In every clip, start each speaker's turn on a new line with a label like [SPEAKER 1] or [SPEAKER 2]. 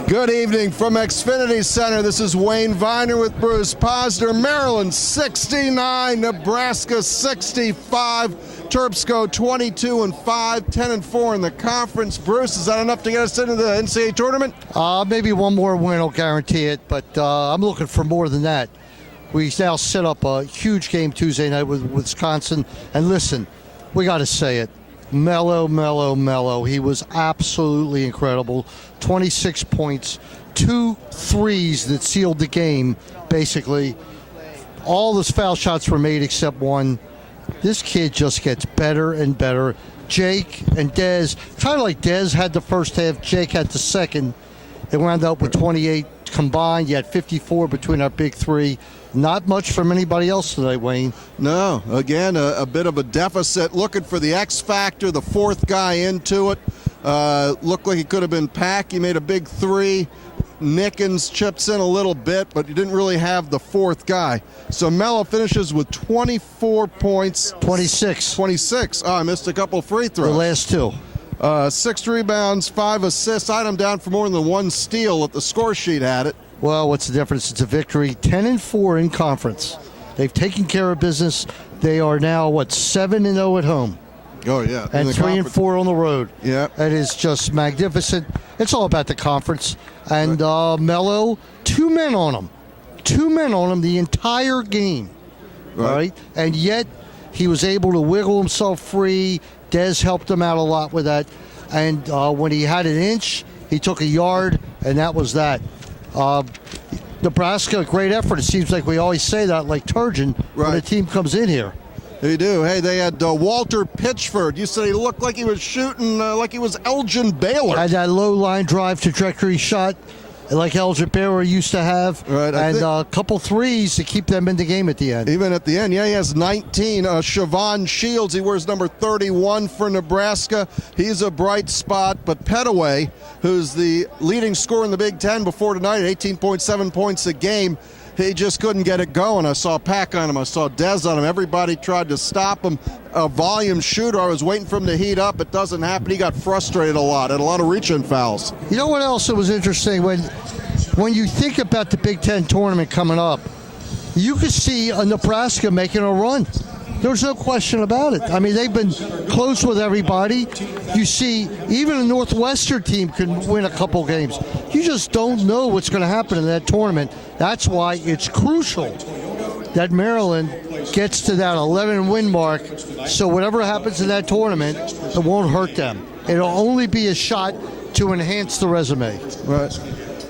[SPEAKER 1] Good evening from Xfinity Center. This is Wayne Viener with Bruce Posner. Maryland 69, Nebraska 65. Terps go 22-5, 10-4 in the conference. Bruce, is that enough to get us into the NCAA tournament?
[SPEAKER 2] Maybe one more win will guarantee it, but I'm looking for more than that. We now set up a huge game Tuesday night with Wisconsin. And listen, we got to say it. Mello. He was absolutely incredible. 26 points, 2 threes that sealed the game, basically. All those foul shots were made except one. This kid just gets better and better. Jake and Dez, kind of like Dez had the first half, Jake had the second. It wound up with 28 combined. You had 54 between our big three. Not much from anybody else tonight, Wayne.
[SPEAKER 1] No, again, a bit of a deficit. Looking for the X factor, the fourth guy into it. Looked like he could have been Pack. He made a big three. Nickens chips in a little bit, but he didn't really have the fourth guy. So Mello finishes with 24 points. 26. Oh, I missed a couple free throws.
[SPEAKER 2] The last two.
[SPEAKER 1] 6 rebounds, 5 assists. I had him down for more than 1 steal if the score sheet had it.
[SPEAKER 2] Well, what's the difference? It's a victory. 10-4 in conference. They've taken care of business. They are now, 7-0 at home.
[SPEAKER 1] Oh, yeah.
[SPEAKER 2] And 3-4 on the road.
[SPEAKER 1] Yeah.
[SPEAKER 2] That is just magnificent. It's all about the conference. And Mello, 2 men on him. 2 men on him the entire game. Right? And yet, he was able to wiggle himself free. Dez helped him out a lot with that. And when he had an inch, he took a yard, and that was that. Nebraska, great effort. It seems like we always say that, like Turgeon, when the team comes in here.
[SPEAKER 1] They do. Hey, they had Walter Pitchford. You said he looked like he was shooting like he was Elgin Baylor.
[SPEAKER 2] Had that low line drive trajectory shot like Elgin Baylor used to have.
[SPEAKER 1] Right,
[SPEAKER 2] and a couple threes to keep them in the game at the end.
[SPEAKER 1] Even at the end, yeah, he has 19. Siobhan Shields, he wears number 31 for Nebraska. He's a bright spot. But Pettaway, who's the leading scorer in the Big Ten before tonight at 18.7 points a game, he just couldn't get it going. I saw Pack on him. I saw Dez on him. Everybody tried to stop him. A volume shooter. I was waiting for him to heat up. It doesn't happen. He got frustrated a lot. Had a lot of reach-in fouls.
[SPEAKER 2] You know what else was interesting? When you think about the Big Ten tournament coming up, you could see a Nebraska making a run. There's no question about it. I mean, they've been close with everybody. You see, even a Northwestern team can win a couple games. You just don't know what's going to happen in that tournament. That's why it's crucial that Maryland gets to that 11-win mark, so whatever happens in that tournament, it won't hurt them. It'll only be a shot to enhance the resume.
[SPEAKER 1] Right.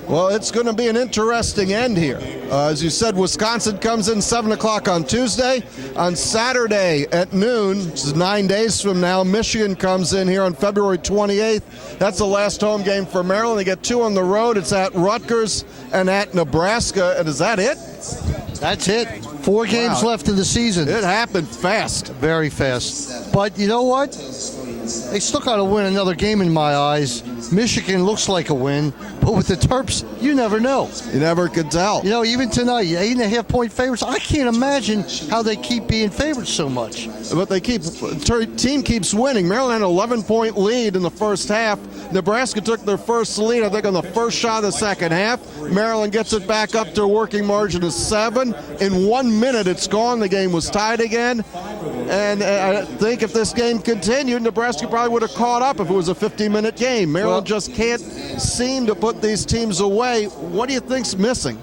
[SPEAKER 1] Well, it's going to be an interesting end here. As you said, Wisconsin comes in 7 o'clock on Tuesday. On Saturday at noon, which is 9 days from now, Michigan comes in here on February 28th. That's the last home game for Maryland. They get 2 on the road. It's at Rutgers and at Nebraska. And is that it?
[SPEAKER 2] That's it. 4 games left in the season.
[SPEAKER 1] It happened fast.
[SPEAKER 2] Very fast. But you know what? They still got to win another game in my eyes. Michigan looks like a win, but with the Terps, you never know.
[SPEAKER 1] You never could tell.
[SPEAKER 2] You know, even tonight, 8.5-point favorites. I can't imagine how they keep being favorites so much.
[SPEAKER 1] But team keeps winning. Maryland had an 11-point lead in the first half. Nebraska took their first lead, I think, on the first shot of the second half. Maryland gets it back up to a working margin of 7. In 1 minute, it's gone. The game was tied again. And I think if this game continued, Nebraska probably would have caught up if it was a 15-minute game. Maryland just can't seem to put these teams away. What do you think's missing?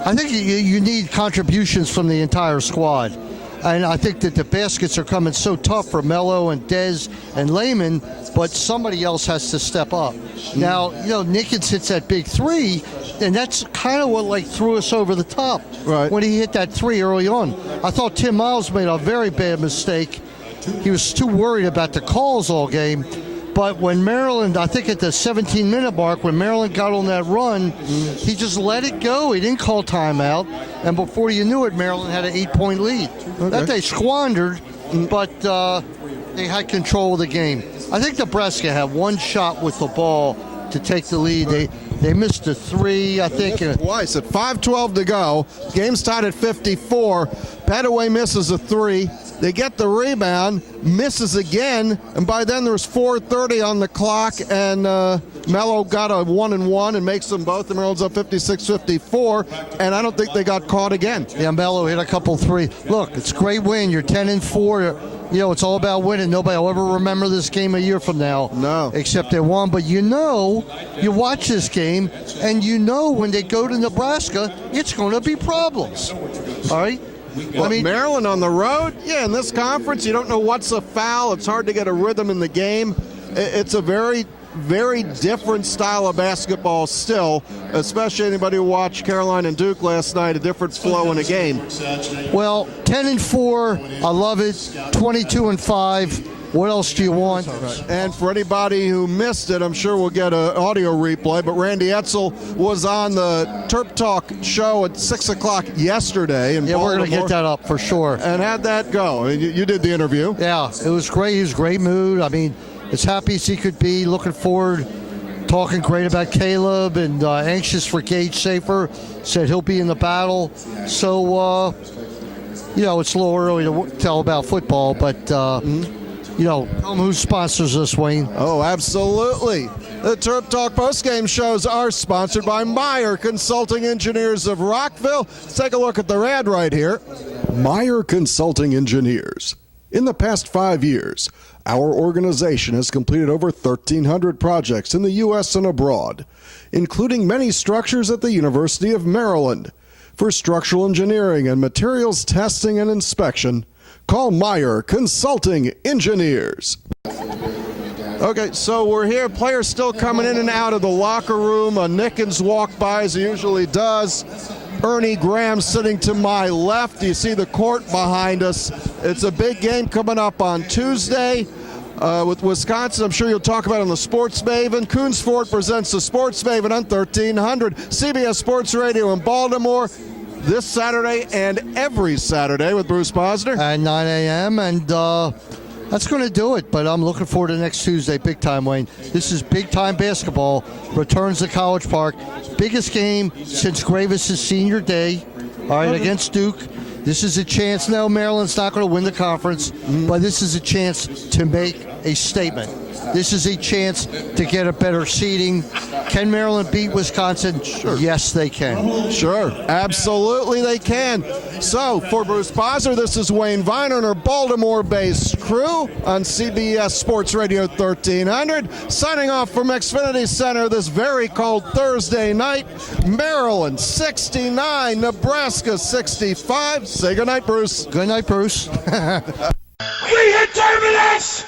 [SPEAKER 2] I think you need contributions from the entire squad. And I think that the baskets are coming so tough for Mello and Dez and Lehman, but somebody else has to step up. Now, you know, Nickens hits that big 3, and that's kind of what threw us over the top when he hit that 3 early on. I thought Tim Miles made a very bad mistake. He was too worried about the calls all game. But when Maryland, I think at the 17-minute mark, when Maryland got on that run, he just let it go. He didn't call timeout. And before you knew it, Maryland had an 8-point lead. That they squandered, but they had control of the game. I think Nebraska had 1 shot with the ball to take the lead. They missed a 3, I think.
[SPEAKER 1] Twice at 5:12 to go. Game's tied at 54. Pettaway misses a 3. They get the rebound, misses again, and by then there's 4:30 on the clock, and Mello got a 1-and-1 and makes them both. The Maryland's up 56-54, and I don't think they got caught again.
[SPEAKER 2] Yeah, Mello hit a couple three. Look, it's a great win. You're 10-4. You know, it's all about winning. Nobody will ever remember this game a year from now.
[SPEAKER 1] No.
[SPEAKER 2] Except they won. But you watch this game, and when they go to Nebraska, it's going to be problems. All right?
[SPEAKER 1] Well, Maryland on the road? Yeah, in this conference, you don't know what's a foul. It's hard to get a rhythm in the game. It's a very, very different style of basketball still, especially anybody who watched Carolina and Duke last night, a different flow in a game.
[SPEAKER 2] Well, 10-4, I love it. 22-5. What else do you want?
[SPEAKER 1] And for anybody who missed it, I'm sure we'll get an audio replay, but Randy Edsall was on the Terptalk show at 6 o'clock yesterday in Baltimore.
[SPEAKER 2] We're going to get that up for sure.
[SPEAKER 1] And how'd that go? I mean, you did the interview.
[SPEAKER 2] Yeah, it was great. He was great mood. I mean, as happy as he could be, looking forward, talking great about Caleb and anxious for Gage Safer. Said he'll be in the battle. So, it's a little early to tell about football, but... tell them who sponsors us, Wayne.
[SPEAKER 1] Oh, absolutely. The Terptalk postgame shows are sponsored by Meyer Consulting Engineers of Rockville. Let's take a look at the ad right here. Meyer Consulting Engineers. In the past 5 years, our organization has completed over 1,300 projects in the U.S. and abroad, including many structures at the University of Maryland. For structural engineering and materials testing and inspection, call Meyer Consulting Engineers. Okay, so we're here. Players still coming in and out of the locker room. Nickens walked by as he usually does. Ernie Graham sitting to my left. You see the court behind us. It's a big game coming up on Tuesday with Wisconsin. I'm sure you'll talk about it on the Sports Maven. Coons Ford presents the Sports Maven on 1300. CBS Sports Radio in Baltimore. This Saturday and every Saturday with Bruce Posner.
[SPEAKER 2] At 9 a.m. And that's going to do it. But I'm looking forward to next Tuesday. Big time, Wayne. This is big time basketball. Returns to College Park. Biggest game since Gravis' senior day. All right, against Duke. This is a chance. Now, Maryland's not going to win the conference, but this is a chance to make a statement. This is a chance to get a better seeding. Can Maryland beat Wisconsin?
[SPEAKER 1] Sure.
[SPEAKER 2] Yes, they can.
[SPEAKER 1] Sure. Absolutely they can. So, for Bruce Posner, this is Wayne Viner and our Baltimore-based crew on CBS Sports Radio 1300. Signing off from Xfinity Center this very cold Thursday night. Maryland 69, Nebraska 65. Say goodnight, Bruce.
[SPEAKER 2] Good night, Bruce.
[SPEAKER 3] We hit terminus!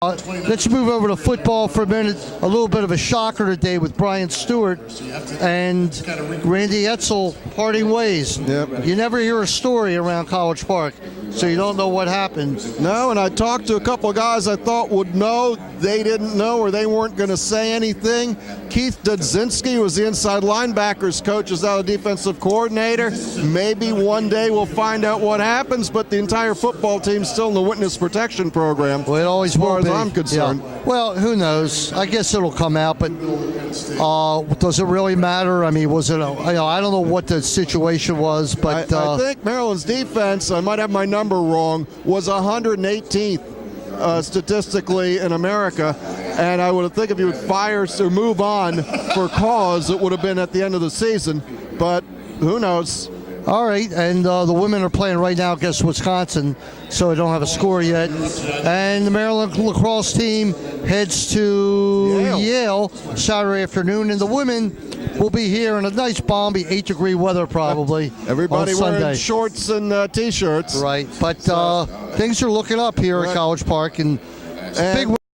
[SPEAKER 2] Let's move over to football for a minute. A little bit of a shocker today with Brian Stewart and Randy Etzel parting ways.
[SPEAKER 1] Yep.
[SPEAKER 2] You never hear a story around College Park, so you don't know what happened.
[SPEAKER 1] No, and I talked to a couple of guys I thought would know. They didn't know, or they weren't going to say anything. Keith Dudzinski was the inside linebackers coach, is now the defensive coordinator. Maybe one day we'll find out what happens, but the entire football team's still in the witness protection program.
[SPEAKER 2] Well, it always will be.
[SPEAKER 1] As I'm concerned.
[SPEAKER 2] Yeah. Well, who knows? I guess it'll come out, but does it really matter? I mean, was it? I don't know what the situation was, but
[SPEAKER 1] I think Maryland's defense, I might have my number wrong, was 118th statistically in America, and I would think if you would fire or move on for cause, it would have been at the end of the season. But who knows?
[SPEAKER 2] All right, and the women are playing right now against Wisconsin, so I don't have a score yet. And the Maryland lacrosse team heads to Yale Saturday afternoon, and the women will be here in a nice balmy 8-degree weather probably.
[SPEAKER 1] Everybody
[SPEAKER 2] on Sunday.
[SPEAKER 1] wearing shorts and T-shirts.
[SPEAKER 2] Right, but things are looking up here at College Park, and big